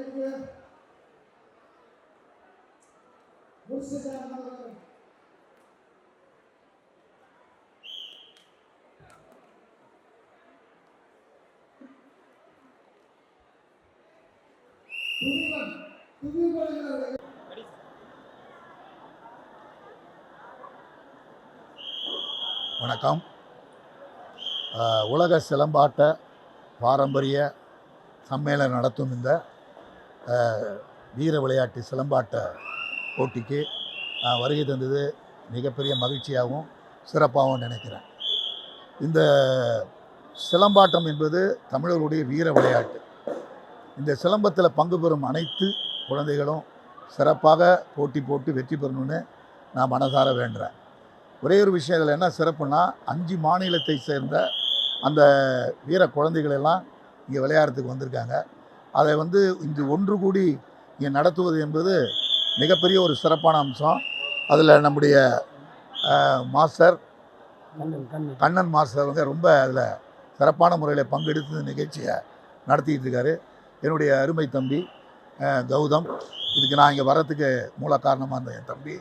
வணக்கம். உலக சிலம்பாட்ட பாரம்பரிய சம்மேளனம் நடத்தும் இந்த வீர விளையாட்டு சிலம்பாட்ட போட்டிக்கு நான் வருகை தந்தது மிகப்பெரிய மகிழ்ச்சியாகவும் சிறப்பாகவும் நினைக்கிறேன். இந்த சிலம்பாட்டம் என்பது தமிழர்களுடைய வீர விளையாட்டு. இந்த சிலம்பத்தில் பங்கு பெறும் அனைத்து குழந்தைகளும் சிறப்பாக போட்டி போட்டு வெற்றி பெறணும்னு நான் மனசார வேண்டுறேன். ஒரே ஒரு விஷயம் இதில் என்ன சிறப்புன்னா, 5 மாநிலத்தை சேர்ந்த அந்த வீர குழந்தைகள் எல்லாம் இங்கே விளையாடுறதுக்கு வந்திருக்காங்க. அதை இங்கு ஒன்று கூடி இங்கே நடத்துவது என்பது மிகப்பெரிய ஒரு சிறப்பான அம்சம். அதில் நம்முடைய மாஸ்டர் கண்ணன் மாஸ்டர் ரொம்ப அதில் சிறப்பான முறையில் பங்கெடுத்து நிகழ்ச்சியை நடத்திக்கிட்டு இருக்காரு. என்னுடைய அருமை தம்பி கௌதம், இதுக்கு நான் இங்கே வர்றதுக்கு மூல காரணமாக இருந்த என் தம்பி,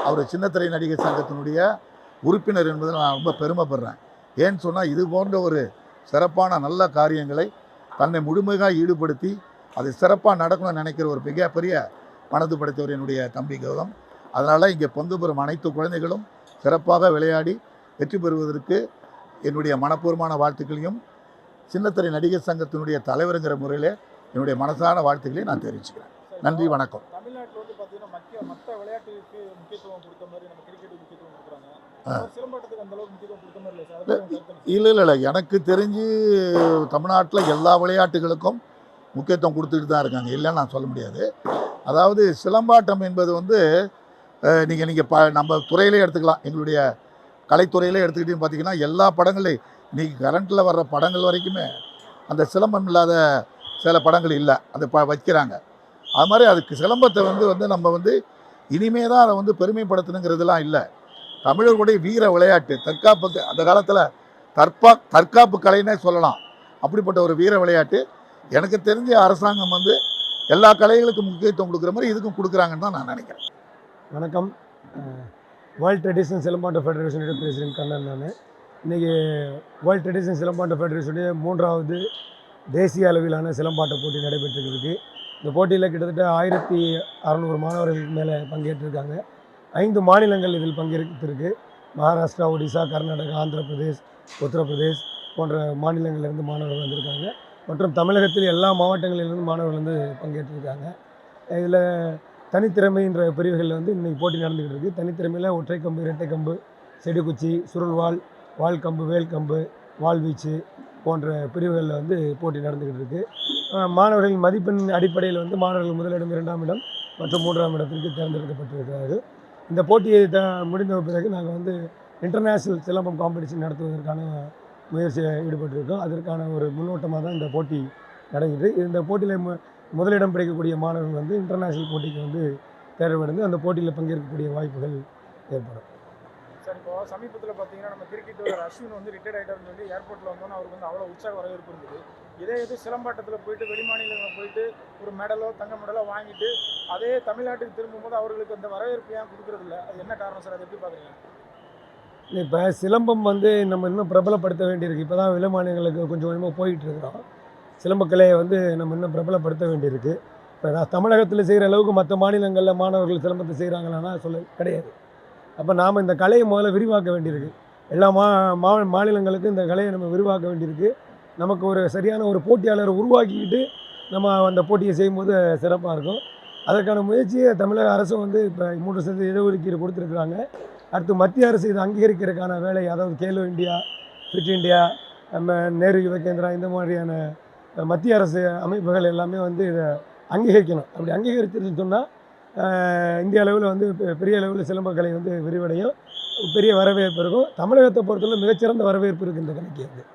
அவர் சின்னத்திரை நடிகர் சங்கத்தினுடைய உறுப்பினர் என்பதில் நான் ரொம்ப பெருமைப்படுறேன். ஏன்னு சொன்னால், இது போன்ற ஒரு சிறப்பான நல்ல காரியங்களை தன்னை முழுமையாக ஈடுபடுத்தி அது சிறப்பாக நடக்கணும்னு நினைக்கிற ஒரு மிகப்பெரிய மனது படைத்தவர் என்னுடைய தம்பி கௌதம். அதனால் இங்கே பங்கு பெறும் அனைத்து குழந்தைகளும் சிறப்பாக விளையாடி வெற்றி பெறுவதற்கு என்னுடைய மனப்பூர்வமான வாழ்த்துக்களையும் சின்னத்திரை நடிகர் சங்கத்தினுடைய தலைவருங்கிற முறையில் என்னுடைய மனசான வாழ்த்துக்களை நான் தெரிவிச்சுக்கிறேன். நன்றி, வணக்கம். தமிழ்நாட்டில் பார்த்தீங்கன்னா மற்ற விளையாட்டுக்கு முக்கியத்துவம் கொடுத்த மாதிரி நம்ம கிரிக்கெட்டுக்கு முக்கியத்துவம் கொடுக்குறாங்க. சிலம்பாட்டத்துக்கு அந்த அளவுக்கு முக்கியத்துவம் கொடுத்த மாதிரி இல்லை சார்? இல்லை, எனக்கு தெரிஞ்சு தமிழ்நாட்டில் எல்லா விளையாட்டுகளுக்கும் முக்கியத்துவம் கொடுத்துட்டு தான் இருக்காங்க, இல்லைன்னு நான் சொல்ல முடியாது. அதாவது சிலம்பாட்டம் என்பது நீங்கள் நம்ம துறையிலே எடுத்துக்கலாம். எங்களுடைய கலைத்துறையிலே எடுத்துக்கிட்டே பார்த்தீங்கன்னா, எல்லா படங்களையும் இன்றைக்கி கரண்ட்டில் வர்ற படங்கள் வரைக்குமே அந்த சிலம்பம் இல்லாத சில படங்கள் இல்லை, அதை வைக்கிறாங்க. அது மாதிரி அதுக்கு சிலம்பத்தை நம்ம இனிமே தான் அதை பெருமைப்படுத்தணுங்கிறதுலாம் இல்லை. தமிழர்களுடைய வீர விளையாட்டு, தற்காப்புக்கு அந்த காலத்தில் தற்காப்பு கலைன்னே சொல்லலாம். அப்படிப்பட்ட ஒரு வீர விளையாட்டு. எனக்கு தெரிஞ்ச அரசாங்கம் எல்லா கலைகளுக்கும் முக்கியத்துவம் கொடுக்குற மாதிரி இதுக்கும் கொடுக்குறாங்கன்னு தான் நான் நினைக்கிறேன். வணக்கம். வேர்ல்டு ட்ரெடிஷனல் சிலம்பாட்ட ஃபெடரேஷனோட பிரசிடென்ட் கண்ணன். நான் இன்றைக்கி வேர்ல்டு ட்ரெடிஷனல் சிலம்பாட்ட ஃபெடரேஷனுடைய 3வது தேசிய அளவிலான சிலம்பாட்ட போட்டி நடைபெற்றிருக்கு. இந்த போட்டியில் கிட்டத்தட்ட 1600 மாணவர்களுக்கு மேலே பங்கேற்றிருக்காங்க. 5 மாநிலங்கள் இதில் பங்கேற்றிருக்கு. மகாராஷ்டிரா, ஒடிசா, கர்நாடகா, ஆந்திர பிரதேஷ், உத்தரப்பிரதேஷ் போன்ற மாநிலங்களிலிருந்து மாணவர்கள் வந்திருக்காங்க. மற்றும் தமிழகத்தில் எல்லா மாவட்டங்களிலிருந்து மாணவர்கள் பங்கேற்றிருக்காங்க. இதில் தனித்திறமைன்ற பிரிவுகளில் இன்றைக்கி போட்டி நடந்துக்கிட்டு இருக்குது. தனித்திறமையில் ஒற்றை கம்பு, இரட்டை கம்பு, செடிக்குச்சி, சுருள்வாள், வால் கம்பு, வேல் கம்பு, வாழ்வீச்சு போன்ற பிரிவுகளில் போட்டி நடந்துக்கிட்டு இருக்குது. மாணவர்களின் மதிப்பெண் அடிப்படையில் மாணவர்கள் முதலிடம், 2ஆம் இடம் மற்றும் 3ஆம் இடத்திற்கு தேர்ந்தெடுக்கப்பட்டிருக்கிறார்கள். இந்த போட்டியை முடிந்த பிறகு நாங்கள் இன்டர்நேஷ்னல் சிலம்பம் காம்படிஷன் நடத்துவதற்கான முயற்சியை ஈடுபட்டிருக்கோம். அதற்கான ஒரு முன்னோட்டமாக தான் இந்த போட்டி நடக்குது. இந்த போட்டியில் முதலிடம் பிடிக்கக்கூடிய மாணவர்கள் இன்டர்நேஷ்னல் போட்டிக்கு தேர்வடைந்து அந்த போட்டியில் பங்கேற்கக்கூடிய வாய்ப்புகள் ஏற்படும். சார், இப்போ சமீபத்தில் பார்த்தீங்கன்னா நம்ம கிரிக்கெட் வீரர் அஸ்வின் ரிட்டையர்ட் ஆகிட்டார்னு சொல்லி ஏர்போர்ட்டில் வந்தோன்னா அவருக்கு அவ்வளோ உற்சாக வரவேற்பு இருந்தது. இதே சிலம்பாட்டத்தில் போயிட்டு வெளிமாநிலங்களில் போயிட்டு ஒரு மெடலோ தங்க மெடலோ வாங்கிட்டு அதே தமிழ்நாட்டுக்கு திரும்பும்போது அவர்களுக்கு அந்த வரவேற்பு ஏன் கொடுக்குறதில்ல? அது என்ன காரணம் சார்? அதை எப்படி பார்க்குறீங்க? இப்போ சிலம்பம் நம்ம இன்னும் பிரபலப்படுத்த வேண்டியிருக்கு. இப்போ தான் வெளிமாநிலங்களுக்கு கொஞ்சம் கொஞ்சமாக போயிட்டுருக்கிறோம். சிலம்பக்கலையை நம்ம இன்னும் பிரபலப்படுத்த வேண்டியிருக்கு. இப்போ நான் தமிழகத்தில் செய்கிற அளவுக்கு மற்ற மாநிலங்களில் மாணவர்கள் சிலம்பத்தை செய்கிறாங்களான்னா கிடையாது. அப்போ நாம் இந்த கலையை முதல்ல விரிவாக்க வேண்டியிருக்கு. எல்லா மாநிலங்களுக்கும் இந்த கலையை நம்ம விரிவாக்க வேண்டியிருக்கு. நமக்கு ஒரு சரியான ஒரு போட்டியாளரை உருவாக்கிக்கிட்டு நம்ம அந்த போட்டியை செய்யும்போது சிறப்பாக இருக்கும். அதற்கான முயற்சியை தமிழக அரசும் இப்போ 3% இடஒதுக்கீடு கொடுத்துருக்குறாங்க. அடுத்து மத்திய அரசு இதை அங்கீகரிக்கிறதுக்கான வேலை, அதாவது கேலோ இந்தியா, ஃபிட் இந்தியா, நம்ம நேரு யுவ கேந்திரா, இந்த மாதிரியான மத்திய அரசு அமைப்புகள் எல்லாமே இதை அங்கீகரிக்கணும். அப்படி அங்கீகரிச்சுன்னு சொன்னால் இந்திய அளவில் பெரிய அளவில் சிலம்பக்கலை விரிவடையும், பெரிய வரவேற்பு இருக்கும். தமிழகத்தை பொறுத்தவரை மிகச்சிறந்த வரவேற்பு இருக்குது இந்த கலைக்கு.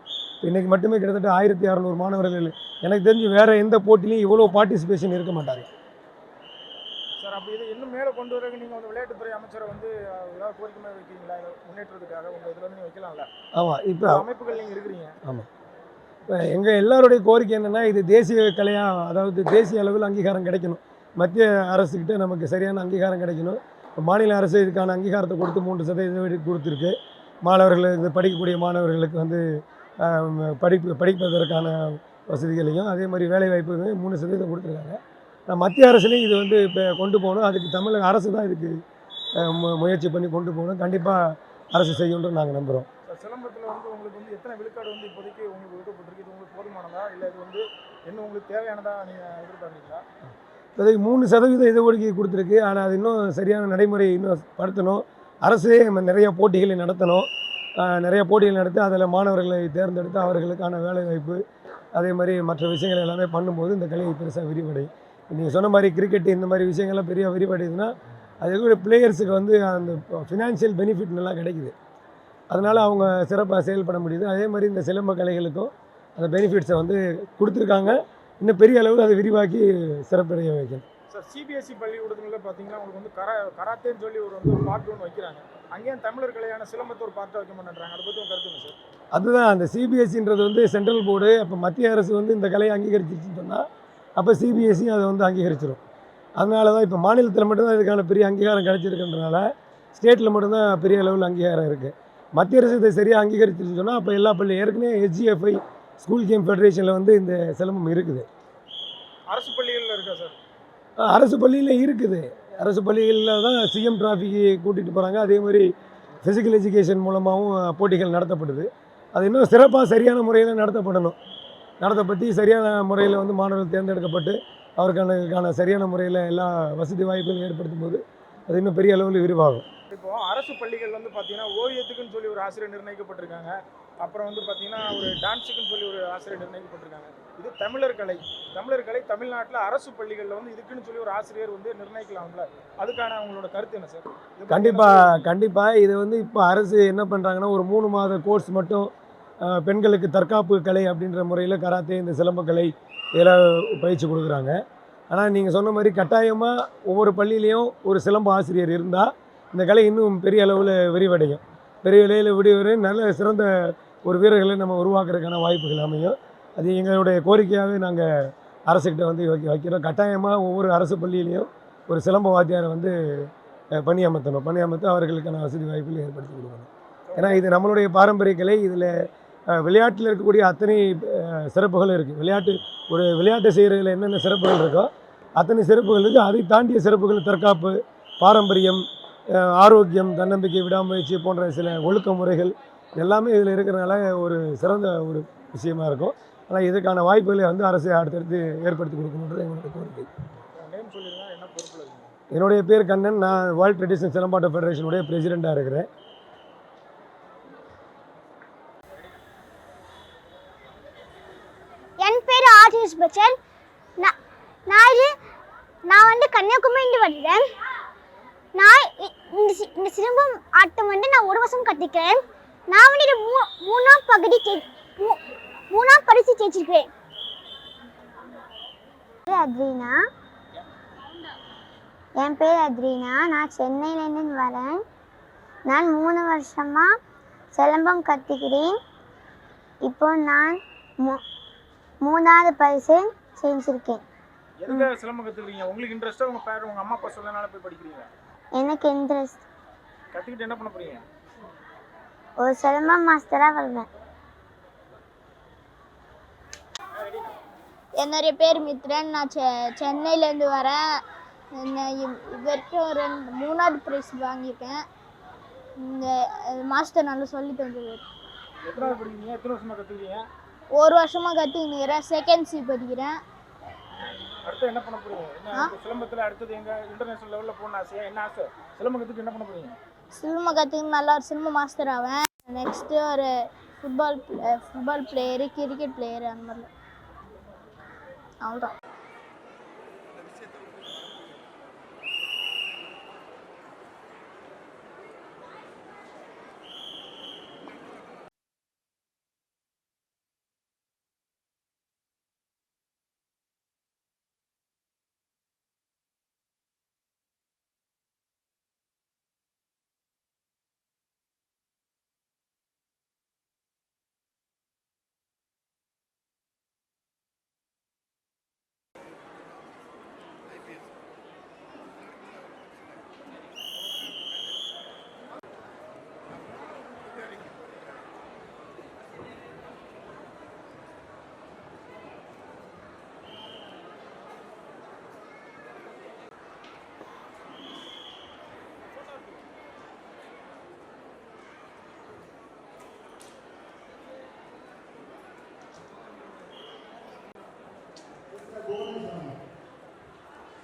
இன்றைக்கி மட்டுமே கிட்டத்தட்ட 1600 மாணவர்கள். எனக்கு தெரிஞ்சு வேறு எந்த போட்டிலையும் இவ்வளோ பார்ட்டிசிபேஷன் இருக்க மாட்டாங்க சார். அப்படி இது இன்னும் மேலே கொண்டு வரக்கு நீங்கள் விளையாட்டுத்துறை அமைச்சரை ஏதாவது கோரிக்கை வைக்கிறீங்களா? முன்னேற்றத்துக்காக உங்கள் இதில் நீங்கள் வைக்கலாம்ல? ஆமாம், இப்போ அமைப்புகள் நீங்கள் இருக்கிறீங்க. ஆமாம், எங்கள் எல்லாருடைய கோரிக்கை என்னென்னா இது தேசிய கலையாக, அதாவது தேசிய அளவில் அங்கீகாரம் கிடைக்கணும். மத்திய அரசுக்கிட்ட நமக்கு சரியான அங்கீகாரம் கிடைக்கணும். இப்போ மாநில அரசு இதுக்கான அங்கீகாரத்தை கொடுத்து 3% கொடுத்துருக்கு. மாணவர்கள், இது படிக்கக்கூடிய மாணவர்களுக்கு வந்து படிப்பதற்கான வசதிகளையும் அதே மாதிரி வேலைவாய்ப்பு 3% கொடுத்துருக்காங்க. மத்திய அரசுலேயும் இது வந்து இப்போ கொண்டு போகணும். அதுக்கு தமிழக அரசு தான் இதுக்கு முயற்சி பண்ணி கொண்டு போகணும். கண்டிப்பாக அரசு செய்யும்னு நாங்கள் நம்புகிறோம். சிலம்பத்தில் வந்து உங்களுக்கு வந்து எத்தனை விழுக்காடு வந்து இப்போதைக்கு உங்களுக்கு ஒதுக்கப்பட்டிருக்கு? இது உங்களுக்கு போதுமானதா, இல்லை இது வந்து இன்னும் உங்களுக்கு தேவையானதா நீங்கள் எதிர்பார்க்குறீங்களா? இப்போதைக்கு 3% இதை ஒதுக்கி கொடுத்துருக்கு. ஆனால் அது இன்னும் சரியான நடைமுறை இன்னும் படுத்தணும். அரசே நிறைய போட்டிகளை நடத்தணும். நிறைய போட்டிகள் நடத்தி அதில் மாணவர்களை தேர்ந்தெடுத்து அவர்களுக்கான வேலைவாய்ப்பு அதே மாதிரி மற்ற விஷயங்கள் எல்லாமே பண்ணும்போது இந்த கலை பெருசாக விரிவடையும். நீங்கள் சொன்ன மாதிரி கிரிக்கெட் இந்த மாதிரி விஷயங்கள்லாம் பெரிய விரிவடையுதுன்னா அதுக்கு பிளேயர்ஸுக்கு வந்து அந்த ஃபினான்ஷியல் பெனிஃபிட் நல்லா கிடைக்குது. அதனால் அவங்க சிறப்பாக செயல்பட முடியுது. அதே மாதிரி இந்த சிலம்ப கலைகளுக்கும் அந்த பெனிஃபிட்ஸை வந்து கொடுத்துருக்காங்க. இன்னும் பெரிய அளவில் அதை விரிவாக்கி சிறப்படைய வைக்கணும். சார், சிபிஎஸ்சி பள்ளிக்கூடத்தில் பார்த்தீங்கன்னா உங்களுக்கு வந்து கராத்தேன்னு சொல்லி ஒரு பார்ட் ஒன்று வைக்கிறாங்க. அங்கேயும் தமிழர் கலையான சிலம்பத்தை ஒரு பார்ட்டாக வைக்க மாட்டேன்றாங்க. அதை பற்றி உங்கள் கருத்துங்க சார்? அதுதான் அந்த சிபிஎஸ்சின்றது வந்து சென்ட்ரல் போர்டு. அப்போ மத்திய அரசு வந்து இந்த கலையை அங்கீகரிச்சிருச்சுன்னு சொன்னால் அப்போ சிபிஎஸ்சியும் அதை வந்து அங்கீகரிச்சிடும். அதனால தான் இப்போ மாநிலத்தில் மட்டும்தான் இதுக்கான பெரிய அங்கீகாரம் கிடச்சிருக்குன்றனால ஸ்டேட்டில் மட்டும்தான் பெரிய அளவில் அங்கீகாரம் இருக்குது. மத்திய அரசு இதை சரியாக அங்கீகரிச்சிருச்சுன்னு சொன்னால் அப்போ எல்லா பள்ளி ஏற்கனவே HGFI ஸ்கூல் கேம் ஃபெடரேஷனில் வந்து இந்த சிலம்பம் இருக்குது. அரசு பள்ளிகளில் இருக்கா சார்? அரசு பள்ளியில் இருக்குது. அரசு பள்ளிகளில் தான் சிஎம் டிராஃபிக்கு கூட்டிகிட்டு போகிறாங்க. அதே மாதிரி ஃபிசிக்கல் எஜுகேஷன் மூலமாகவும் போட்டிகள் நடத்தப்படுது. அது இன்னும் சிறப்பாக சரியான முறையில் நடத்தப்பட்டு சரியான முறையில் வந்து மாணவர்கள் தேர்ந்தெடுக்கப்பட்டு அவருக்கான சரியான முறையில் எல்லா வசதி வாய்ப்புகளும் ஏற்படுத்தும் போது அது இன்னும் பெரிய அளவில் விரிவாகும். இப்போ அரசு பள்ளிகள் வந்து பார்த்தீங்கன்னா ஓவியத்துக்குன்னு சொல்லி ஒரு ஆசிரியர் நிர்ணயிக்கப்பட்டிருக்காங்க. அப்புறம் வந்து பார்த்தீங்கன்னா ஒரு டான்ஸுக்குன்னு சொல்லி ஒரு ஆசிரியர் நிர்ணயிக்கப்பட்டிருக்காங்க. இது தமிழர் கலை தமிழ்நாட்டில் அரசு பள்ளிகளில் வந்து இதுக்குன்னு சொல்லி ஒரு ஆசிரியர் வந்து நிர்ணயிக்கலாம்ல, அதுக்கான அவங்களோட கருத்து என்ன சார்? கண்டிப்பாக இது வந்து இப்போ அரசு என்ன பண்ணுறாங்கன்னா ஒரு 3 மாத கோர்ஸ் மட்டும் பெண்களுக்கு தற்காப்பு கலை அப்படின்ற முறையில் கராத்தே, இந்த சிலம்பக்கலை இதெல்லாம் பயிற்சி கொடுக்குறாங்க. ஆனால் நீங்கள் சொன்ன மாதிரி கட்டாயமாக ஒவ்வொரு பள்ளியிலையும் ஒரு சிலம்ப ஆசிரியர் இருந்தால் இந்த கலை இன்னும் பெரிய அளவில் விரிவடையும். பெரிய அளவில் நல்ல சிறந்த ஒரு வீரர்களை நம்ம உருவாக்குறதுக்கான வாய்ப்புகள் அமையும். அது எங்களுடைய கோரிக்கையாகவே நாங்கள் அரசுக்கிட்ட வந்து வைக்கிறோம். கட்டாயமாக ஒவ்வொரு அரசு பள்ளியிலையும் ஒரு சிலம்ப வாத்தியாரை வந்து பணியமர்த்தி அவர்களுக்கான வசதி வாய்ப்புகள் ஏற்படுத்தி கொடுக்கணும். ஏன்னா இது நம்மளுடைய பாரம்பரிய கலை. இதில் விளையாட்டில் இருக்கக்கூடிய அத்தனை சிறப்புகளும் இருக்குது. ஒரு விளையாட்டு செய்கிறதுல என்னென்ன சிறப்புகள் இருக்கோ அத்தனை சிறப்புகள் இருக்குது. அதை தாண்டிய சிறப்புகள் தற்காப்பு, பாரம்பரியம், ஆரோக்கியம், தன்னம்பிக்கை, விடாமுயற்சி போன்ற சில ஒழுக்க முறைகள் எல்லாமே இதில் இருக்கிறனால ஒரு சிறந்த ஒரு விஷயமா இருக்கும். ஆனால் இதுக்கான வாய்ப்புகளை வந்து அரசு அடுத்தடுத்து ஏற்படுத்தி கொடுக்கணுன்றது எங்களுடைய கோரிக்கை. என்னுடைய பேர் கண்ணன். நான் வேர்ல்ட் ட்ரெடிஷனல் சிலம்பாட்ட ஃபெடரேஷனுடைய பிரசிடெண்ட்டாக இருக்கிறேன். என் பேர் ஆதிஷ் பச்சன். நான் வந்து கன்னியாகுமரியிலிருந்து வருகிறேன். நான் இந்த சிலம்பம் ஆட்டம் வந்து நான் 1 வருஷம் கற்றுக்கிறேன். நான் வந்து இது 3ஆம் பரிசு ஜெயிச்சிருக்கேன். என் பேர் அத்ரீனா. நான் சென்னையிலேருந்து வரேன். நான் 3 வருஷமாக சிலம்பம் கற்றுக்கிறேன். இப்போ நான் 3ஆவது பரிசு செஞ்சுருக்கேன். எதுக்கு சிலம்பம் கற்றுக்கிறீங்க? உங்களுக்கு இன்ட்ரெஸ்ட்டாக உங்கள் அம்மா அப்பா சொல்லனால போய் படிக்கிறீங்க? எனக்கு இன்ட்ரெஸ்ட். கற்றுக்கிட்டு என்ன பண்ண போகிறீங்க? ஒரு சிலம்பம் மாஸ்டராக வருவேன். என்னுடைய பேர் மித்ரன். நான் சென்னையிலேருந்து வரேன். வரைக்கும் 3ஆவது ப்ரைஸ் வாங்கியிருக்கேன். இந்த மாஸ்டர் நல்லா சொல்லி தந்துருவார். எத்தனை படிக்கிறீங்க? எத்தனை வருஷமாக கற்றுக்கிறீங்க? 1 வருஷமாக கற்றுக்கிறேன். செகண்ட் சி படிக்கிறேன். அடுத்து என்ன பண்ண போறீங்க? என்ன சிலம்பத்தில் அடுத்தது எங்க இன்டர்நேஷனல் லெவலில் போகணும் ஆசையா? என்ன ஆசை? சிலம்பம் கற்றுட்டு என்ன பண்ண போறீங்க? சிலம்பம் கற்றுக்கு நல்லா ஒரு சிலம்ப மாஸ்டர் ஆவேன். நெக்ஸ்ட்டு ஒரு ஃபுட்பால் பிளேயரு, கிரிக்கெட் பிளேயரு அந்த மாதிரி. அவ்வளோதான்.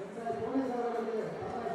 என்ற போலீசார் அவர்களுக்கு